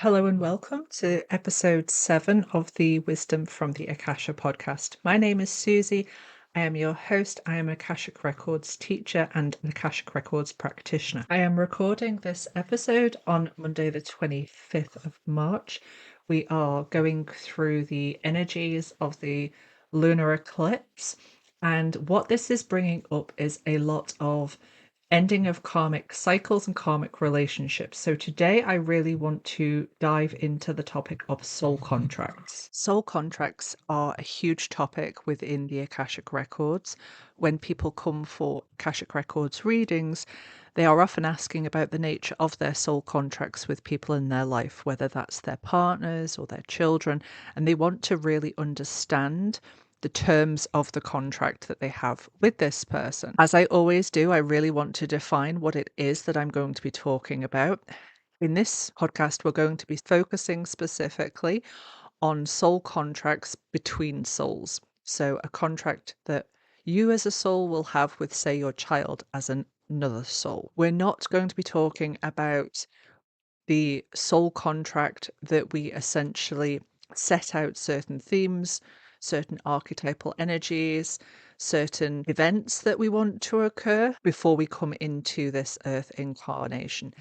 Hello and welcome to episode 7 of the Wisdom from the Akasha podcast. My name is Susie. I am your host. I am an Akashic Records teacher and an Akashic Records practitioner. I am recording this episode on Monday, the 25th of March. We are going through the energies of the lunar eclipse, and what this is bringing up is a lot of ending of karmic cycles and karmic relationships. So today I really want to dive into the topic of soul contracts. Soul contracts are a huge topic within the Akashic Records. When people come for Akashic Records readings, they are often asking about the nature of their soul contracts with people in their life, whether that's their partners or their children, and they want to really understand the terms of the contract that they have with this person. As I always do, I really want to define what it is that I'm going to be talking about. In this podcast, we're going to be focusing specifically on soul contracts between souls. So, a contract that you as a soul will have with, say, your child as another soul. We're not going to be talking about the soul contract that we essentially set out certain themes, certain archetypal energies, certain events that we want to occur before we come into this earth incarnation.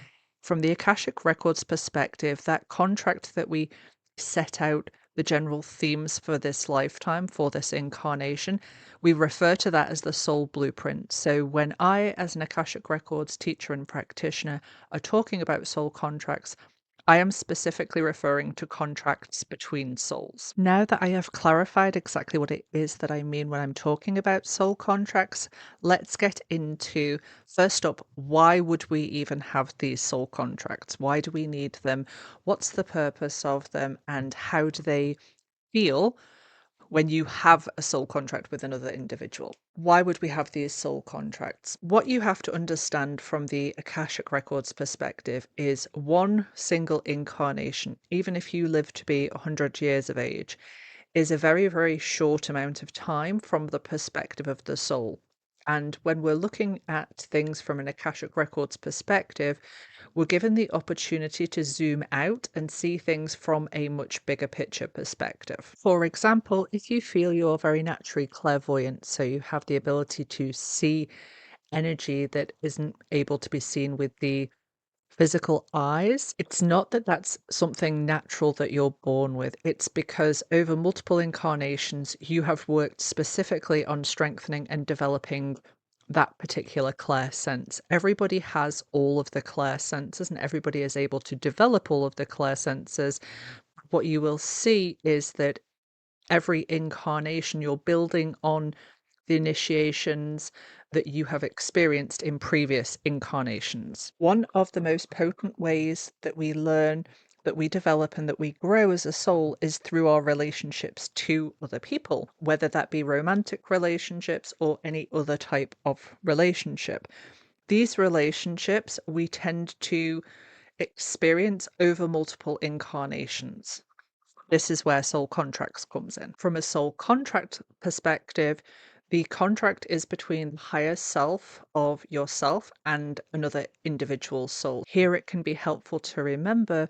From the Akashic Records perspective, that contract that we set out, the general themes for this lifetime, for this incarnation, we refer to that as the soul blueprint. So when I, as an Akashic Records teacher and practitioner, are talking about soul contracts, I am specifically referring to contracts between souls. Now that I have clarified exactly what it is that I mean when I'm talking about soul contracts, let's get into, first up, why would we even have these soul contracts? Why do we need them? What's the purpose of them? And how do they feel when you have a soul contract with another individual? Why would we have these soul contracts? What you have to understand from the Akashic Records perspective is one single incarnation, even if you live to be 100 years of age, is a very, very short amount of time from the perspective of the soul. And when we're looking at things from an Akashic Records perspective, we're given the opportunity to zoom out and see things from a much bigger picture perspective. For example, if you feel you're very naturally clairvoyant, so you have the ability to see energy that isn't able to be seen with the physical eyes, it's not that that's something natural that you're born with. It's because over multiple incarnations, you have worked specifically on strengthening and developing that particular clair sense. Everybody has all of the clair senses, and everybody is able to develop all of the clair senses. What you will see is that every incarnation you're building on the initiations that you have experienced in previous incarnations. One of the most potent ways that we learn, that we develop, and that we grow as a soul is through our relationships to other people, whether that be romantic relationships or any other type of relationship. These relationships we tend to experience over multiple incarnations. This is where soul contracts comes in. From a soul contract perspective, the contract is between the higher self of yourself and another individual soul. Here it can be helpful to remember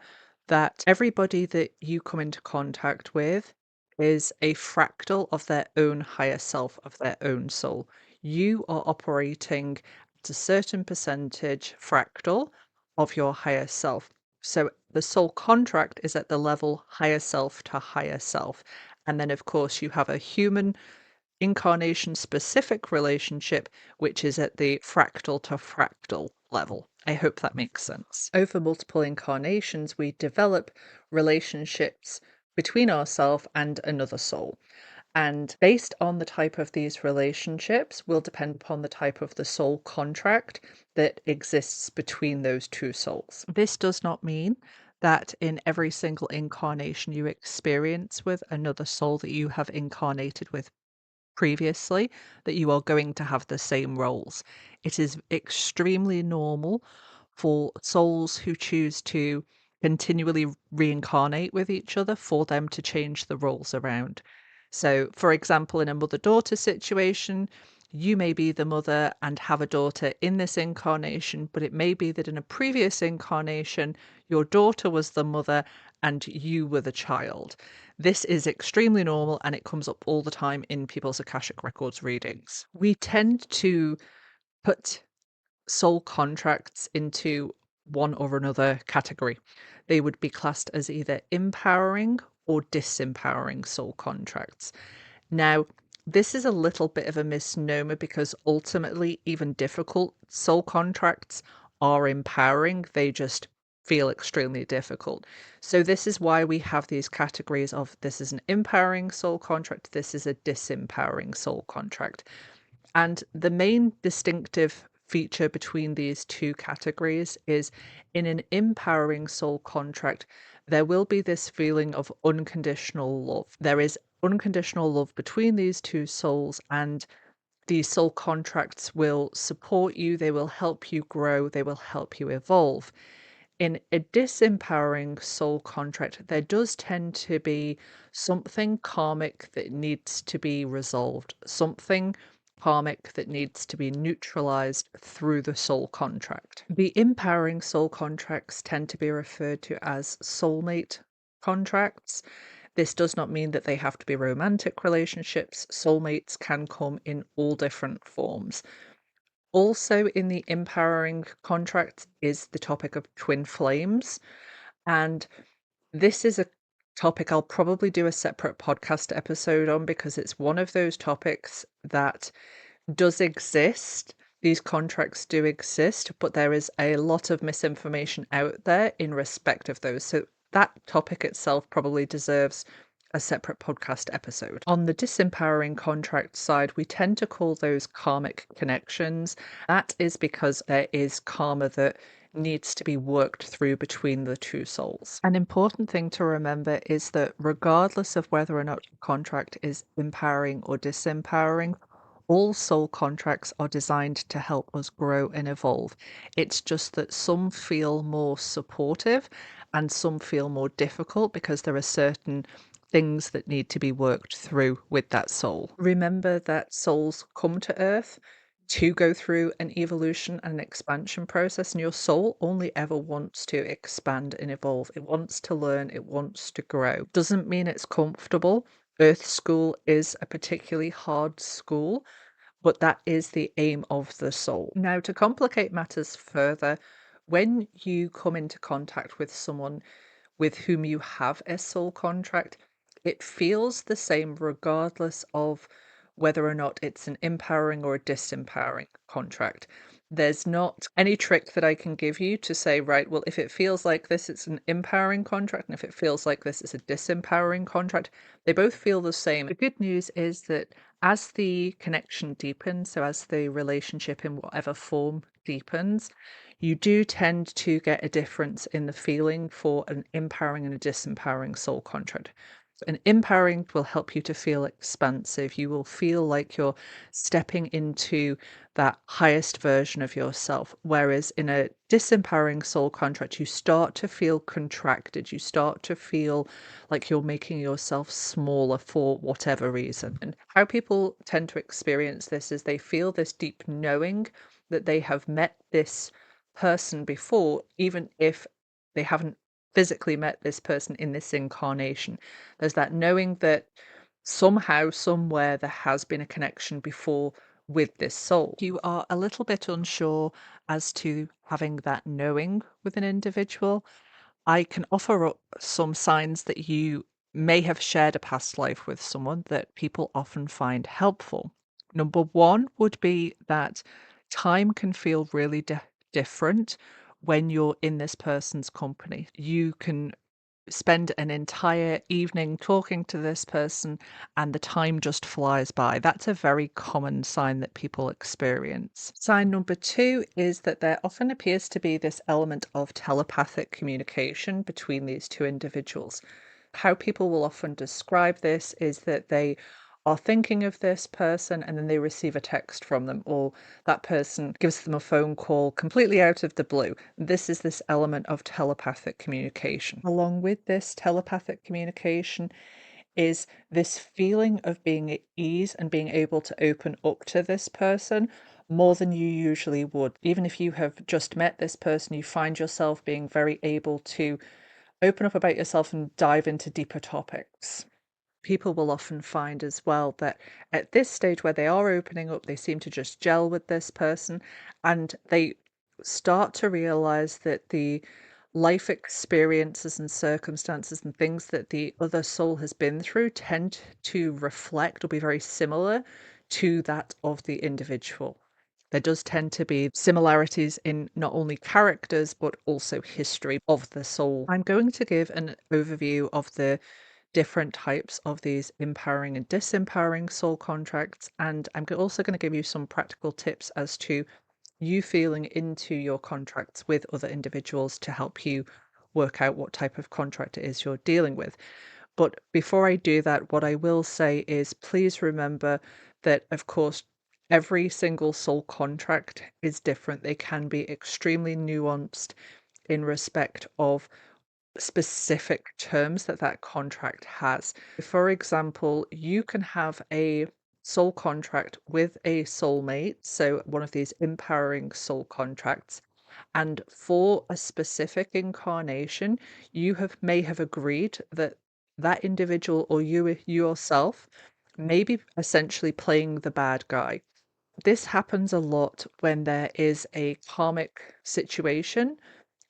that everybody that you come into contact with is a fractal of their own higher self, of their own soul. You are operating at a certain percentage fractal of your higher self. So the soul contract is at the level higher self to higher self. And then, of course, you have a human incarnation specific relationship, which is at the fractal to fractal level. I hope that makes sense. Over multiple incarnations, we develop relationships between ourselves and another soul. And based on the type of these relationships will depend upon the type of the soul contract that exists between those two souls. This does not mean that in every single incarnation you experience with another soul that you have incarnated with previously, that you are going to have the same roles. It is extremely normal for souls who choose to continually reincarnate with each other for them to change the roles around. So, for example, in a mother daughter situation, you may be the mother and have a daughter in this incarnation, but it may be that in a previous incarnation, your daughter was the mother and you were the child. This is extremely normal and it comes up all the time in people's Akashic Records readings. We tend to put soul contracts into one or another category. They would be classed as either empowering or disempowering soul contracts. Now, this is a little bit of a misnomer because ultimately, even difficult soul contracts are empowering. They just feel extremely difficult. So, this is why we have these categories of this is an empowering soul contract, this is a disempowering soul contract. And the main distinctive feature between these two categories is in an empowering soul contract, there will be this feeling of unconditional love. There is unconditional love between these two souls, and these soul contracts will support you, they will help you grow, they will help you evolve. In a disempowering soul contract, there does tend to be something karmic that needs to be resolved, something karmic that needs to be neutralized through the soul contract. The empowering soul contracts tend to be referred to as soulmate contracts. This does not mean that they have to be romantic relationships. Soulmates can come in all different forms. Also, in the empowering contract is the topic of twin flames. And this is a topic I'll probably do a separate podcast episode on because it's one of those topics that does exist. These contracts do exist, but there is a lot of misinformation out there in respect of those. So that topic itself probably deserves a separate podcast episode. On the disempowering contract side, we tend to call those karmic connections. That is because there is karma that needs to be worked through between the two souls. An important thing to remember is that regardless of whether or not a contract is empowering or disempowering, all soul contracts are designed to help us grow and evolve. It's just that some feel more supportive and some feel more difficult because there are certain things that need to be worked through with that soul. Remember that souls come to Earth to go through an evolution and an expansion process, and your soul only ever wants to expand and evolve. It wants to learn, it wants to grow. Doesn't mean it's comfortable. Earth School is a particularly hard school, but that is the aim of the soul. Now, to complicate matters further, when you come into contact with someone with whom you have a soul contract, it feels the same regardless of whether or not it's an empowering or a disempowering contract. There's not any trick that I can give you to say, right, well, if it feels like this, it's an empowering contract, and if it feels like this, it's a disempowering contract. They both feel the same. The good news is that as the connection deepens, so as the relationship in whatever form deepens, you do tend to get a difference in the feeling for an empowering and a disempowering soul contract. An empowering will help you to feel expansive. You will feel like you're stepping into that highest version of yourself. Whereas in a disempowering soul contract, you start to feel contracted. You start to feel like you're making yourself smaller for whatever reason. And how people tend to experience this is they feel this deep knowing that they have met this person before, even if they haven't physically met this person in this incarnation. There's that knowing that somehow, somewhere, there has been a connection before with this soul. You are a little bit unsure as to having that knowing with an individual. I can offer up some signs that you may have shared a past life with someone that people often find helpful. Number one would be that time can feel really different when you're in this person's company. You can spend an entire evening talking to this person and the time just flies by. That's a very common sign that people experience. Sign number two is that there often appears to be this element of telepathic communication between these two individuals. How people will often describe this is that they are thinking of this person and then they receive a text from them, or that person gives them a phone call completely out of the blue. This is this element of telepathic communication. Along with this telepathic communication is this feeling of being at ease and being able to open up to this person more than you usually would. Even if you have just met this person, you find yourself being very able to open up about yourself and dive into deeper topics. People will often find as well that at this stage where they are opening up, they seem to just gel with this person and they start to realize that the life experiences and circumstances and things that the other soul has been through tend to reflect or be very similar to that of the individual. There does tend to be similarities in not only characters but also history of the soul. I'm going to give an overview of the different types of these empowering and disempowering soul contracts. And I'm also going to give you some practical tips as to you feeling into your contracts with other individuals to help you work out what type of contract it is you're dealing with. But before I do that, what I will say is please remember that, of course, every single soul contract is different. They can be extremely nuanced in respect of specific terms that that contract has. For example, you can have a soul contract with a soulmate, so one of these empowering soul contracts, and for a specific incarnation, may have agreed that that individual or you yourself may be essentially playing the bad guy. This happens a lot when there is a karmic situation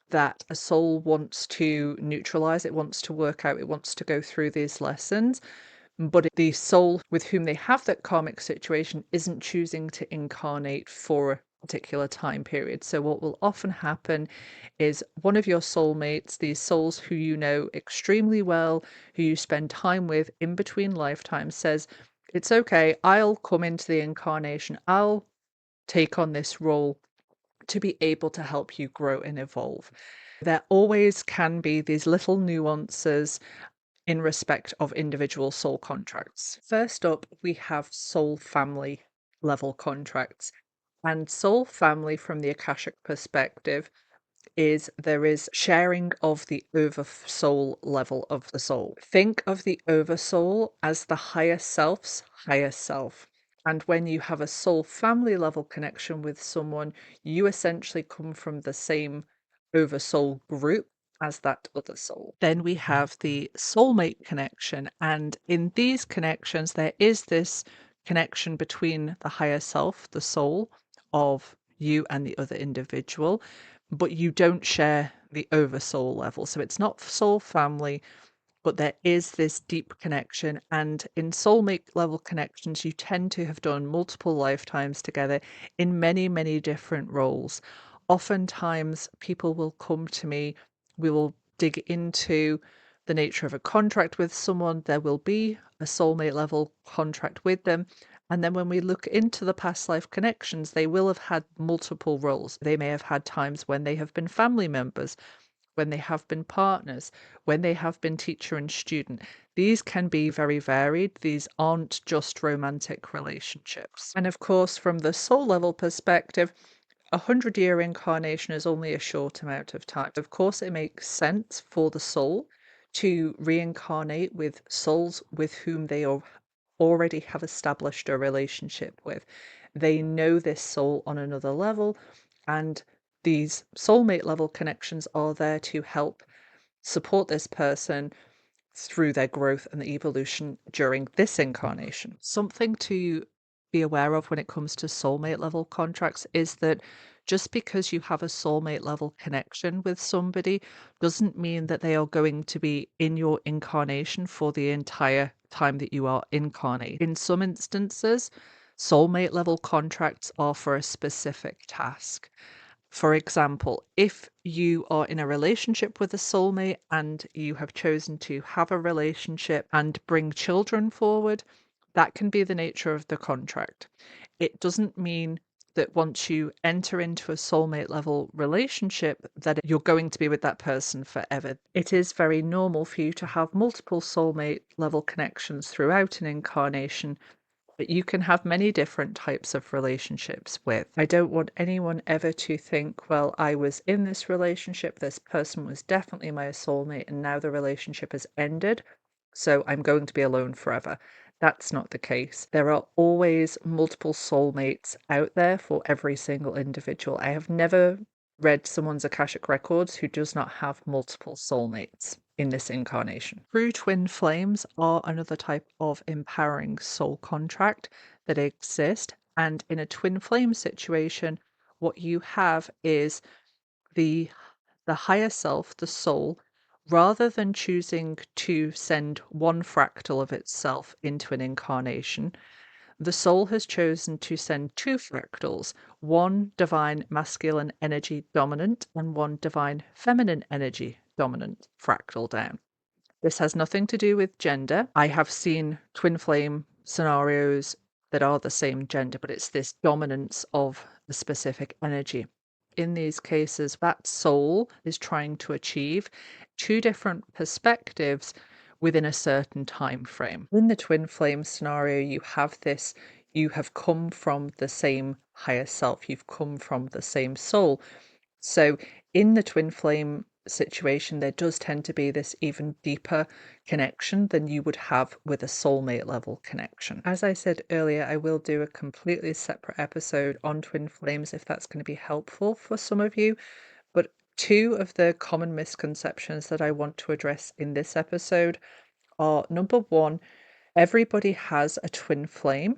that a soul wants to neutralize, it wants to work out, it wants to go through these lessons, but the soul with whom they have that karmic situation isn't choosing to incarnate for a particular time period. So, what will often happen is one of your soulmates, these souls who you know extremely well, who you spend time with in between lifetimes, says, it's okay, I'll come into the incarnation, I'll take on this role to be able to help you grow and evolve. There always can be these little nuances in respect of individual soul contracts. First up, we have soul family level contracts. And soul family, from the Akashic perspective, is there is sharing of the oversoul level of the soul. Think of the oversoul as the higher self's higher self. And when you have a soul family level connection with someone, you essentially come from the same oversoul group as that other soul. Then we have the soulmate connection. And in these connections, there is this connection between the higher self, the soul of you and the other individual, but you don't share the oversoul level. So it's not soul family, but there is this deep connection. And in soulmate level connections, you tend to have done multiple lifetimes together in many, many different roles. Oftentimes, people will come to me, we will dig into the nature of a contract with someone, there will be a soulmate level contract with them. And then when we look into the past life connections, they will have had multiple roles. They may have had times when they have been family members, when they have been partners, when they have been teacher and student. These can be very varied. These aren't just romantic relationships. And of course, from the soul level perspective, 100-year incarnation is only a short amount of time. Of course, it makes sense for the soul to reincarnate with souls with whom they already have established a relationship with. They know this soul on another level, and these soulmate level connections are there to help support this person through their growth and the evolution during this incarnation. Something to be aware of when it comes to soulmate level contracts is that just because you have a soulmate level connection with somebody doesn't mean that they are going to be in your incarnation for the entire time that you are incarnate. In some instances, soulmate level contracts are for a specific task. For example, if you are in a relationship with a soulmate and you have chosen to have a relationship and bring children forward, that can be the nature of the contract. It doesn't mean that once you enter into a soulmate level relationship that you're going to be with that person forever. It is very normal for you to have multiple soulmate level connections throughout an incarnation, but you can have many different types of relationships with. I don't want anyone ever to think, well, I was in this relationship, this person was definitely my soulmate, and now the relationship has ended. so I'm going to be alone forever. That's not the case. There are always multiple soulmates out there for every single individual. I have never read someone's Akashic Records who does not have multiple soulmates in this incarnation. True twin flames are another type of empowering soul contract that exist. And in a twin flame situation, what you have is the higher self, the soul, rather than choosing to send one fractal of itself into an incarnation, the soul has chosen to send two fractals, one divine masculine energy dominant and one divine feminine energy dominant fractal down. This has nothing to do with gender. I have seen twin flame scenarios that are the same gender, but it's this dominance of the specific energy. In these cases, that soul is trying to achieve two different perspectives within a certain time frame. In the twin flame scenario, you have come from the same higher self, you've come from the same soul. So in the twin flame situation, there does tend to be this even deeper connection than you would have with a soulmate level connection. As I said earlier, I will do a completely separate episode on twin flames if that's going to be helpful for some of you. But two of the common misconceptions that I want to address in this episode are: number one, everybody has a twin flame.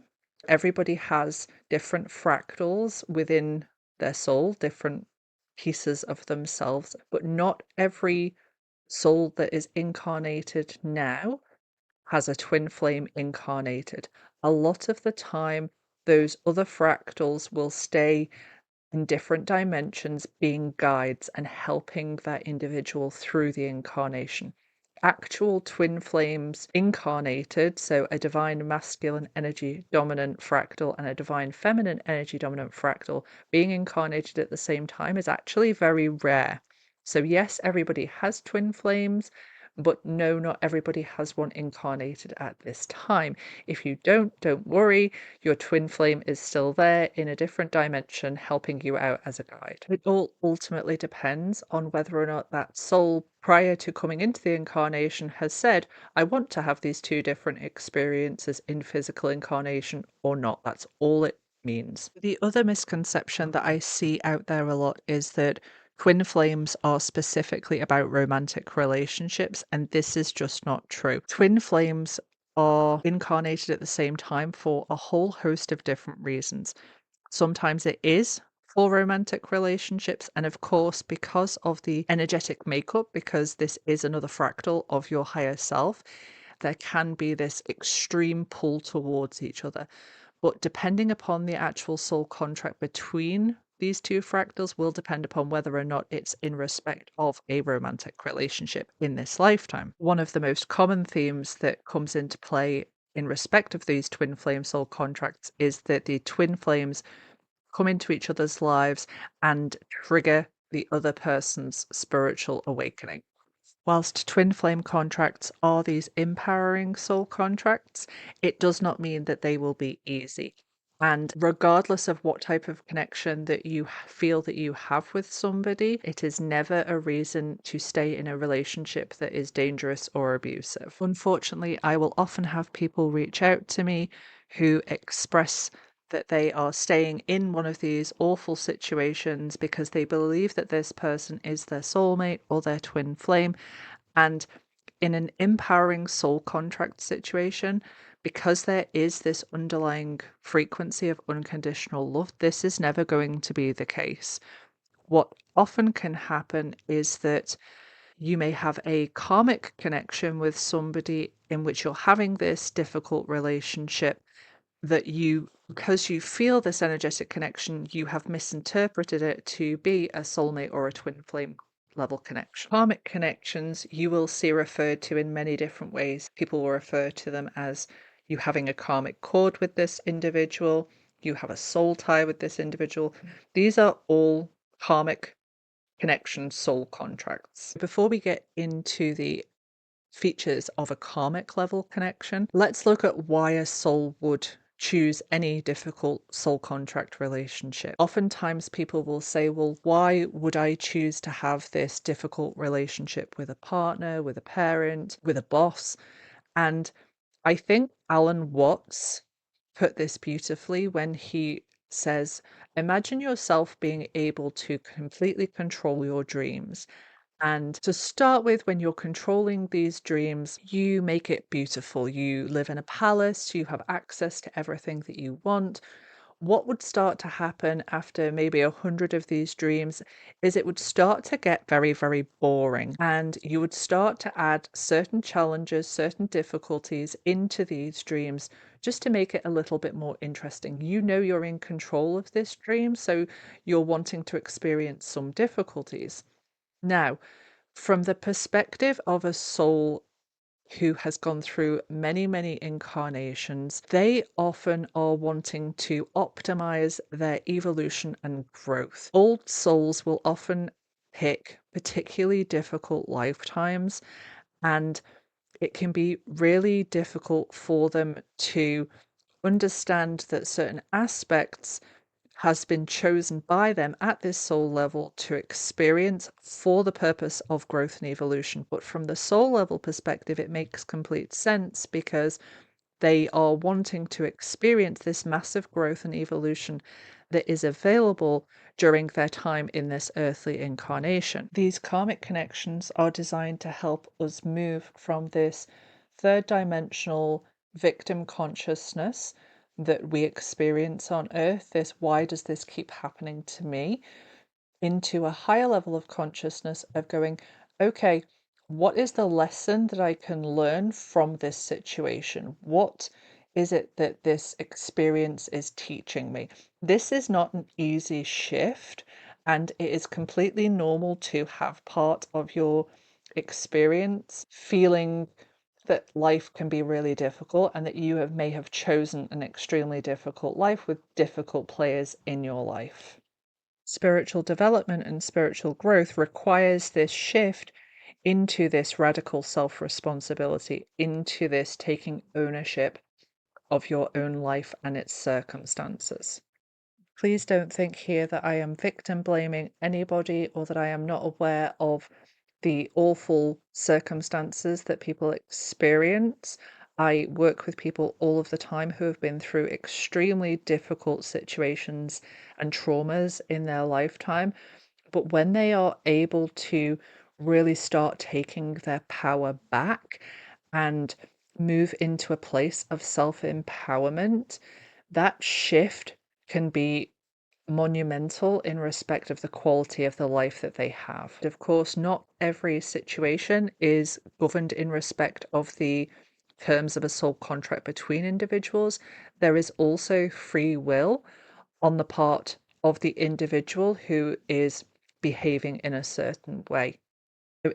Everybody has different fractals within their soul, different pieces of themselves, but not every soul that is incarnated now has a twin flame incarnated. A lot of the time, those other fractals will stay in different dimensions, being guides and helping that individual through the incarnation. Actual twin flames incarnated, so a divine masculine energy dominant fractal and a divine feminine energy dominant fractal being incarnated at the same time, is actually very rare. So, yes, everybody has twin flames, but no, not everybody has one incarnated at this time. If you don't worry, your twin flame is still there in a different dimension, helping you out as a guide. It all ultimately depends on whether or not that soul, prior to coming into the incarnation, has said, I want to have these two different experiences in physical incarnation or not. That's all it means. The other misconception that I see out there a lot is that twin flames are specifically about romantic relationships, and this is just not true. Twin flames are incarnated at the same time for a whole host of different reasons. Sometimes it is for romantic relationships, and of course, because of the energetic makeup, because this is another fractal of your higher self, there can be this extreme pull towards each other. But depending upon the actual soul contract between these two fractals will depend upon whether or not it's in respect of a romantic relationship in this lifetime. One of the most common themes that comes into play in respect of these twin flame soul contracts is that the twin flames come into each other's lives and trigger the other person's spiritual awakening. Whilst twin flame contracts are these empowering soul contracts, it does not mean that they will be easy. And regardless of what type of connection that you feel that you have with somebody, it is never a reason to stay in a relationship that is dangerous or abusive. Unfortunately, I will often have people reach out to me who express that they are staying in one of these awful situations because they believe that this person is their soulmate or their twin flame. And in an empowering soul contract situation, because there is this underlying frequency of unconditional love, this is never going to be the case. What often can happen is that you may have a karmic connection with somebody in which you're having this difficult relationship that you, because you feel this energetic connection, you have misinterpreted it to be a soulmate or a twin flame level connection. Karmic connections you will see referred to in many different ways. People will refer to them as you having a karmic cord with this individual, you have a soul tie with this individual. These are all karmic connection soul contracts. Before we get into the features of a karmic level connection, let's look at why a soul would choose any difficult soul contract relationship. Oftentimes people will say, well, why would I choose to have this difficult relationship with a partner, with a parent, with a boss? And I think Alan Watts put this beautifully when he says, imagine yourself being able to completely control your dreams. And to start with, when you're controlling these dreams, you make it beautiful. You live in a palace, you have access to everything that you want. What would start to happen after maybe 100 of these dreams is it would start to get very, very boring. And you would start to add certain challenges, certain difficulties into these dreams just to make it a little bit more interesting. You know you're in control of this dream, so you're wanting to experience some difficulties. Now, from the perspective of a soul who has gone through many, many incarnations, they often are wanting to optimize their evolution and growth. Old souls will often pick particularly difficult lifetimes, and it can be really difficult for them to understand that certain aspects has been chosen by them at this soul level to experience for the purpose of growth and evolution. But from the soul level perspective, it makes complete sense because they are wanting to experience this massive growth and evolution that is available during their time in this earthly incarnation. These karmic connections are designed to help us move from this third dimensional victim consciousness that we experience on earth, this why does this keep happening to me, into a higher level of consciousness of going, okay, what is the lesson that I can learn from this situation? What is it that this experience is teaching me? This is not an easy shift, and it is completely normal to have part of your experience feeling that life can be really difficult and that may have chosen an extremely difficult life with difficult players in your life. Spiritual development and spiritual growth requires this shift into this radical self responsibility, into this taking ownership of your own life and its circumstances. Please don't think here that I am victim blaming anybody or that I am not aware of the awful circumstances that people experience. I work with people all of the time who have been through extremely difficult situations and traumas in their lifetime. But when they are able to really start taking their power back and move into a place of self empowerment, that shift can be monumental in respect of the quality of the life that they have. Of course, not every situation is governed in respect of the terms of a soul contract between individuals. There is also free will on the part of the individual who is behaving in a certain way.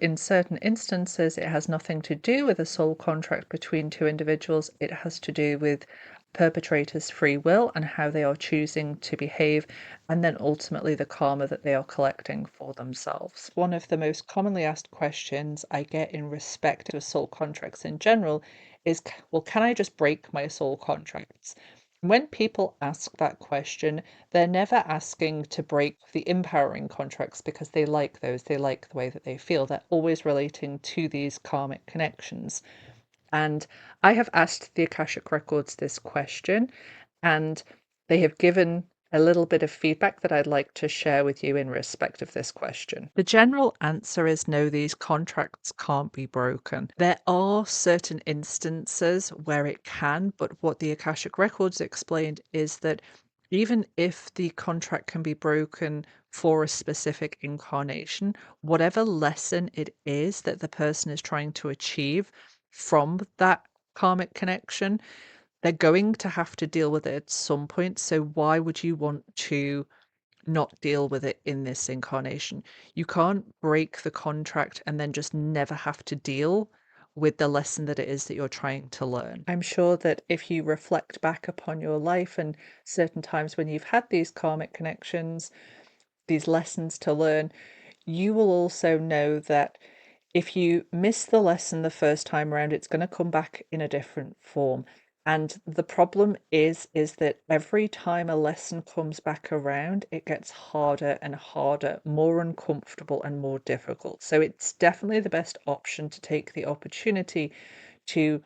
In certain instances, it has nothing to do with a soul contract between two individuals. It has to do with perpetrators' free will and how they are choosing to behave, and then ultimately the karma that they are collecting for themselves. One of the most commonly asked questions I get in respect to soul contracts in general is, well, can I just break my soul contracts? When people ask that question, they're never asking to break the empowering contracts because they like those, they like the way that they feel. They're always relating to these karmic connections. And I have asked the Akashic Records this question, and they have given a little bit of feedback that I'd like to share with you in respect of this question. The general answer is no, these contracts can't be broken. There are certain instances where it can, but what the Akashic Records explained is that even if the contract can be broken for a specific incarnation, whatever lesson it is that the person is trying to achieve from that karmic connection, they're going to have to deal with it at some point. So why would you want to not deal with it in this incarnation? You can't break the contract and then just never have to deal with the lesson that it is that you're trying to learn. I'm sure that if you reflect back upon your life and certain times when you've had these karmic connections, these lessons to learn, you will also know that if you miss the lesson the first time around, it's going to come back in a different form. And the problem is that every time a lesson comes back around, it gets harder and harder, more uncomfortable and more difficult. So it's definitely the best option to take the opportunity to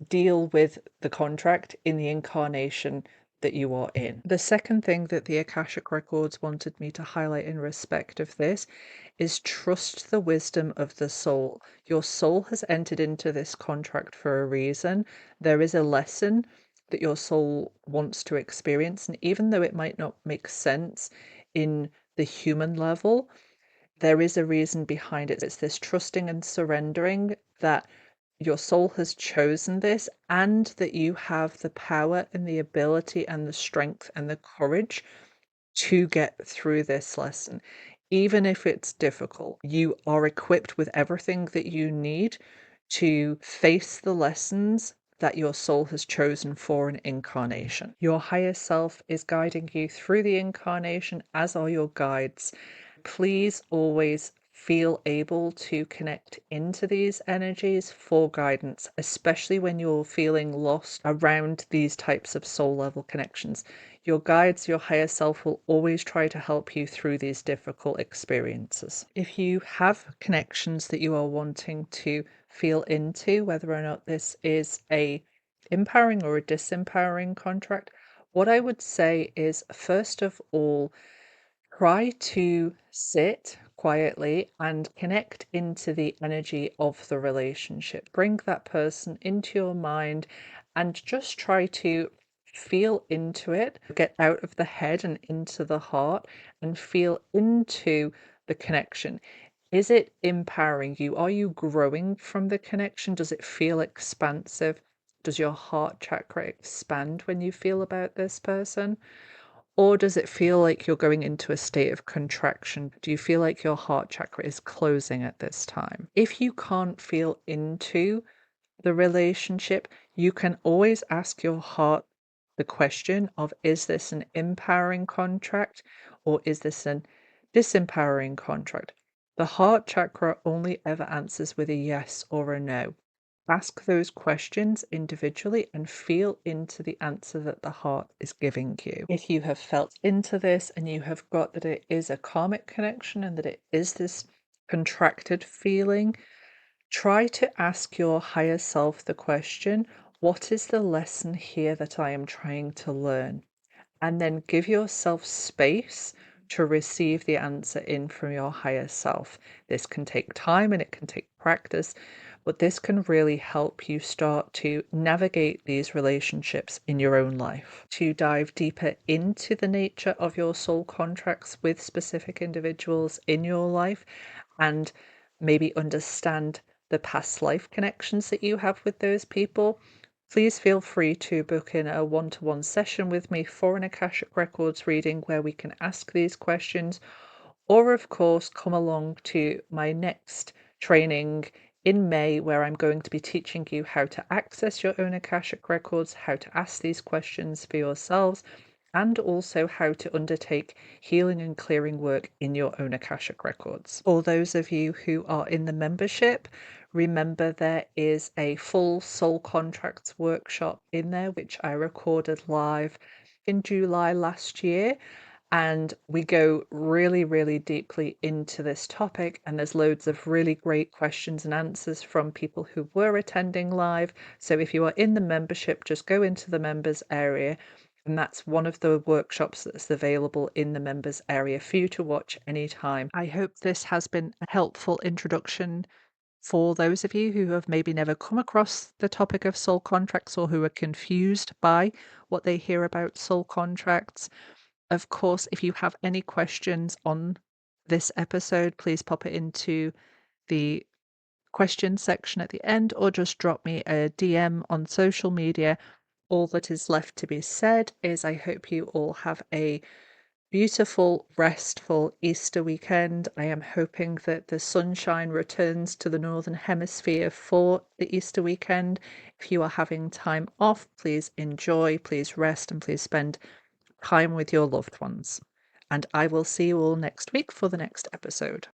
deal with the contract in the incarnation that you are in. The second thing that the Akashic Records wanted me to highlight in respect of this is trust the wisdom of the soul. Your soul has entered into this contract for a reason. There is a lesson that your soul wants to experience, and even though it might not make sense in the human level, there is a reason behind it. It's this trusting and surrendering that your soul has chosen this and that you have the power and the ability and the strength and the courage to get through this lesson. Even if it's difficult, you are equipped with everything that you need to face the lessons that your soul has chosen for an incarnation. Your higher self is guiding you through the incarnation, as are your guides. Please always feel able to connect into these energies for guidance, especially when you're feeling lost around these types of soul level connections. Your guides, your higher self, will always try to help you through these difficult experiences. If you have connections that you are wanting to feel into, whether or not this is a empowering or a disempowering contract, what I would say is, first of all, try to sit quietly and connect into the energy of the relationship. Bring that person into your mind and just try to feel into it. Get out of the head and into the heart and feel into the connection. Is it empowering you? Are you growing from the connection? Does it feel expansive? Does your heart chakra expand when you feel about this person? Or does it feel like you're going into a state of contraction? Do you feel like your heart chakra is closing at this time? If you can't feel into the relationship, you can always ask your heart the question of, is this an empowering contract or is this an disempowering contract? The heart chakra only ever answers with a yes or a no. Ask those questions individually and feel into the answer that the heart is giving you. If you have felt into this and you have got that it is a karmic connection and that it is this contracted feeling, try to ask your higher self the question, what is the lesson here that I am trying to learn? And then give yourself space to receive the answer in from your higher self. This can take time and it can take practice, but this can really help you start to navigate these relationships in your own life. To dive deeper into the nature of your soul contracts with specific individuals in your life and maybe understand the past life connections that you have with those people, please feel free to book in a one-to-one session with me for an Akashic Records reading where we can ask these questions, or of course come along to my next training in May where I'm going to be teaching you how to access your own Akashic Records, how to ask these questions for yourselves, and also how to undertake healing and clearing work in your own Akashic Records. For those of you who are in the membership, remember there is a full soul contracts workshop in there, which I recorded live in July last year. And we go really, really deeply into this topic. And there's loads of really great questions and answers from people who were attending live. So if you are in the membership, just go into the members area. And that's one of the workshops that's available in the members area for you to watch anytime. I hope this has been a helpful introduction for those of you who have maybe never come across the topic of soul contracts or who are confused by what they hear about soul contracts. Of course, if you have any questions on this episode, please pop it into the question section at the end or just drop me a DM on social media. All that is left to be said is I hope you all have a beautiful, restful Easter weekend. I am hoping that the sunshine returns to the Northern Hemisphere for the Easter weekend. If you are having time off, please enjoy, please rest, and please spend time with your loved ones. And I will see you all next week for the next episode.